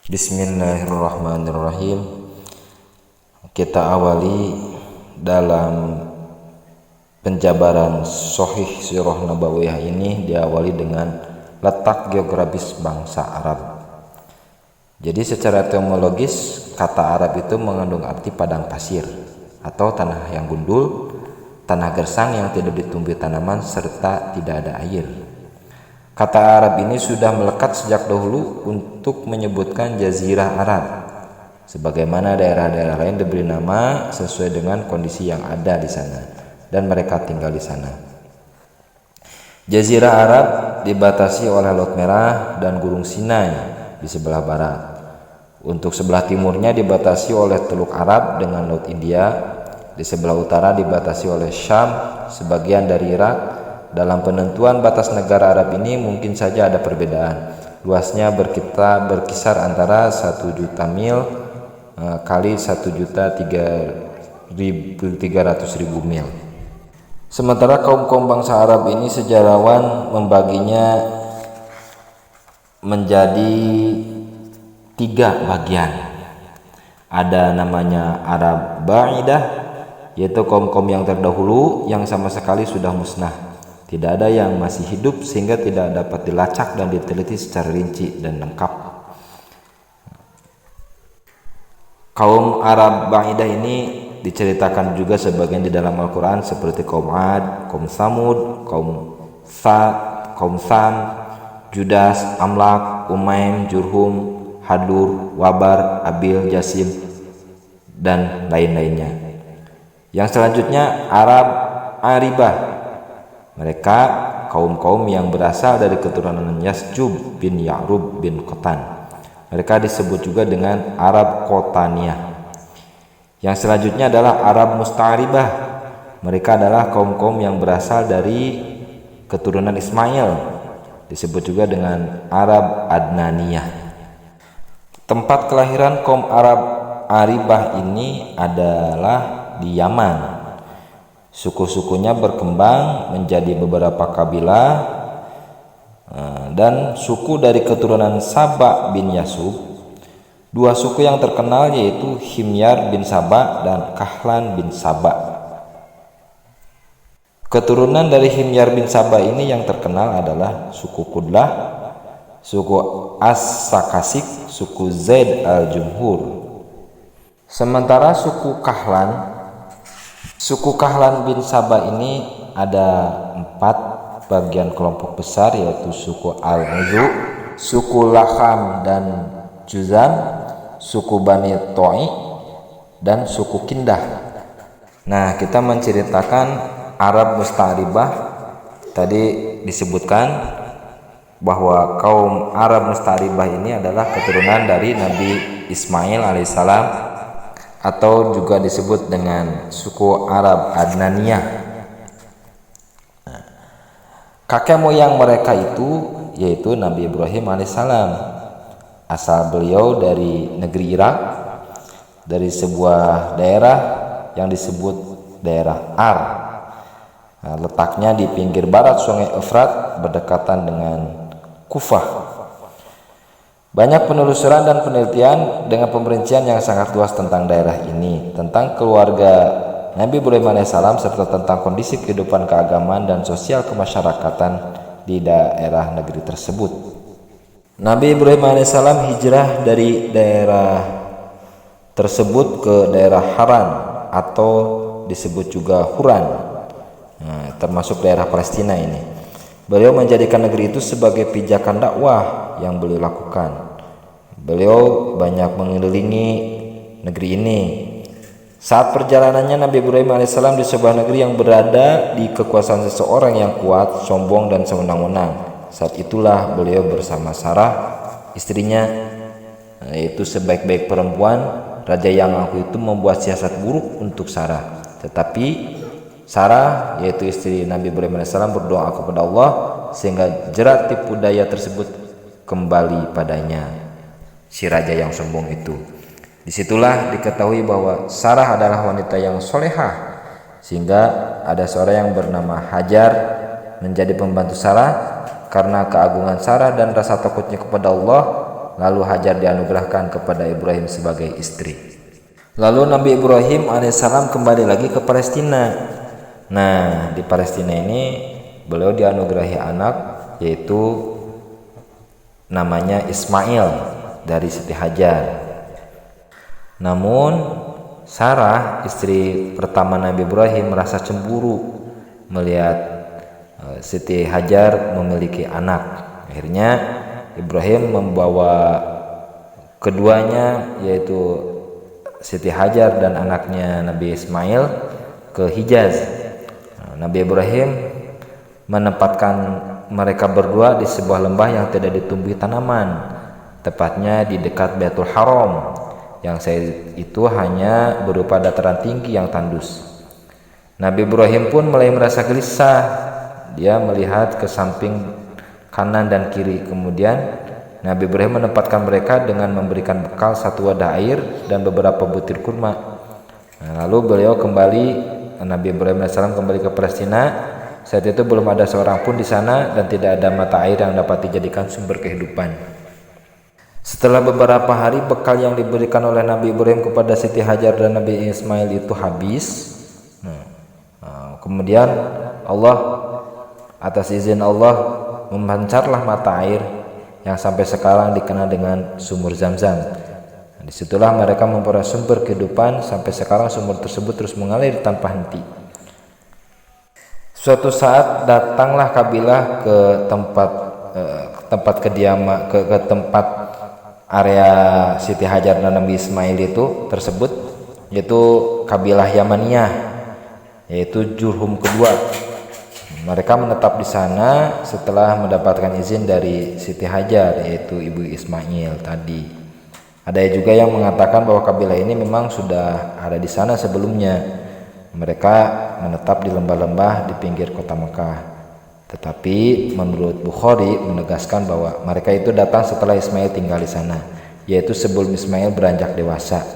Bismillahirrahmanirrahim. Kita awali dalam penjabaran Sahih Sirah Nabawiyah ini diawali dengan letak geografis bangsa Arab. Jadi secara etimologis kata Arab itu mengandung arti padang pasir atau tanah yang gundul, tanah gersang yang tidak ditumbuhi tanaman serta tidak ada air. Kata Arab ini sudah melekat sejak dahulu untuk menyebutkan Jazirah Arab, sebagaimana daerah-daerah lain diberi nama sesuai dengan kondisi yang ada di sana dan mereka tinggal di sana. Jazirah Arab dibatasi oleh Laut Merah dan Gunung Sinai di sebelah barat. Untuk sebelah timurnya dibatasi oleh Teluk Arab dengan Laut India. Di sebelah utara dibatasi oleh Syam, sebagian dari Irak. Dalam penentuan batas negara Arab ini mungkin saja ada perbedaan. Luasnya berkisar antara 1 juta mil kali 1.300.000 mil. Sementara kaum bangsa Arab ini sejarawan membaginya menjadi 3 bagian. Ada namanya Arab Ba'idah, yaitu kaum yang terdahulu yang sama sekali sudah musnah. Tidak ada yang masih hidup sehingga tidak dapat dilacak dan diteliti secara rinci dan lengkap. Kaum Arab Ba'idah ini diceritakan juga sebagian di dalam Al-Quran seperti kaum Ad, kaum Samud, kaum Sa'd, kaum Sam, Judas, Amlak, Umaim, Jurhum, Hadur, Wabar, Abil, Jasim, dan lain-lainnya. Yang selanjutnya Arab Aribah. Mereka kaum yang berasal dari keturunan Yasjub bin Ya'rub bin Qatan. Mereka disebut juga dengan Arab Qotaniyah. Yang selanjutnya adalah Arab Musta'ribah. Mereka adalah kaum yang berasal dari keturunan Ismail. Disebut juga dengan Arab Adnaniyah. Tempat kelahiran kaum Arab Aribah ini adalah di Yaman. Suku-sukunya berkembang menjadi beberapa kabilah dan suku dari keturunan Saba bin Yasub. 2 suku yang terkenal yaitu Himyar bin Saba dan Kahlan bin Saba. Keturunan dari Himyar bin Saba ini yang terkenal adalah suku Kudlah, suku As-Sakasik, suku Zaid al-Jumhur. Sementara suku Kahlan bin Saba ini ada 4 bagian kelompok besar, yaitu suku Al-Muzu, suku Laham dan Juzam, suku Bani To'i, dan suku Kindah. Nah, kita menceritakan Arab Musta'ribah. Tadi disebutkan bahwa kaum Arab Musta'ribah ini adalah keturunan dari Nabi Ismail alaihissalam, atau juga disebut dengan suku Arab Adnaniyah. Kakek moyang mereka itu yaitu Nabi Ibrahim alaihissalam. Asal beliau dari negeri Irak, dari sebuah daerah yang disebut daerah Ar. Letaknya di pinggir barat Sungai Efrat berdekatan dengan Kufah. Banyak penelusuran dan penelitian dengan pemerincian yang sangat luas tentang daerah ini, tentang keluarga Nabi Ibrahim alaihissalam, serta tentang kondisi kehidupan keagamaan dan sosial kemasyarakatan di daerah negeri tersebut. Nabi Ibrahim alaihissalam hijrah dari daerah tersebut ke daerah Haran atau disebut juga Huran, termasuk daerah Palestina ini. Beliau menjadikan negeri itu sebagai pijakan dakwah yang beliau lakukan. Beliau banyak mengelilingi negeri ini. Saat perjalanannya Nabi Ibrahim alaihissalam di sebuah negeri yang berada di kekuasaan seseorang yang kuat, sombong dan sewenang-wenang. Saat itulah beliau bersama Sarah, istrinya, yaitu sebaik-baik perempuan. Raja yang angkuh itu membuat siasat buruk untuk Sarah. Tetapi Sarah, yaitu istri Nabi Ibrahim alaihissalam, berdoa kepada Allah sehingga jerat tipu daya tersebut kembali padanya, si raja yang sombong itu. Disitulah diketahui bahwa Sarah adalah wanita yang solehah, sehingga ada seorang yang bernama Hajar menjadi pembantu Sarah. Karena keagungan Sarah dan rasa takutnya kepada Allah, lalu Hajar dianugerahkan kepada Ibrahim sebagai istri. Lalu Nabi Ibrahim alaihissalam kembali lagi ke Palestina. Nah, di Palestina ini beliau dianugerahi anak, yaitu namanya Ismail dari Siti Hajar. Namun Sarah, istri pertama Nabi Ibrahim, merasa cemburu melihat Siti Hajar memiliki anak. Akhirnya Ibrahim membawa keduanya, yaitu Siti Hajar dan anaknya Nabi Ismail, ke Hijaz. Nabi Ibrahim menempatkan mereka berdua di sebuah lembah yang tidak ditumbuhi tanaman, tepatnya di dekat Baitul Haram, yang itu hanya berupa dataran tinggi yang tandus. Nabi Ibrahim pun mulai merasa gelisah. Dia melihat ke samping kanan dan kiri. Kemudian Nabi Ibrahim menempatkan mereka dengan memberikan bekal satu wadah air dan beberapa butir kurma. Lalu beliau Nabi Ibrahim AS kembali ke Palestina. Saat itu belum ada seorang pun di sana dan tidak ada mata air yang dapat dijadikan sumber kehidupan. Setelah beberapa hari, bekal yang diberikan oleh Nabi Ibrahim kepada Siti Hajar dan Nabi Ismail itu habis. Kemudian Allah, atas izin Allah, memancarlah mata air yang sampai sekarang dikenal dengan sumur Zam-Zam. Disitulah mereka memperoleh sumber kehidupan. Sampai sekarang sumur tersebut terus mengalir tanpa henti. Suatu saat datanglah kabilah ke tempat kediaman, ke tempat area Siti Hajar dan Nabi Ismail itu tersebut, yaitu kabilah Yamaniyah, yaitu Jurhum kedua. Mereka menetap di sana setelah mendapatkan izin dari Siti Hajar, yaitu ibu Ismail tadi. Ada juga yang mengatakan bahwa kabilah ini memang sudah ada di sana sebelumnya. Mereka menetap di lembah-lembah di pinggir kota Mekah. Tetapi menurut Bukhari menegaskan bahwa mereka itu datang setelah Ismail tinggal di sana, yaitu sebelum Ismail beranjak dewasa.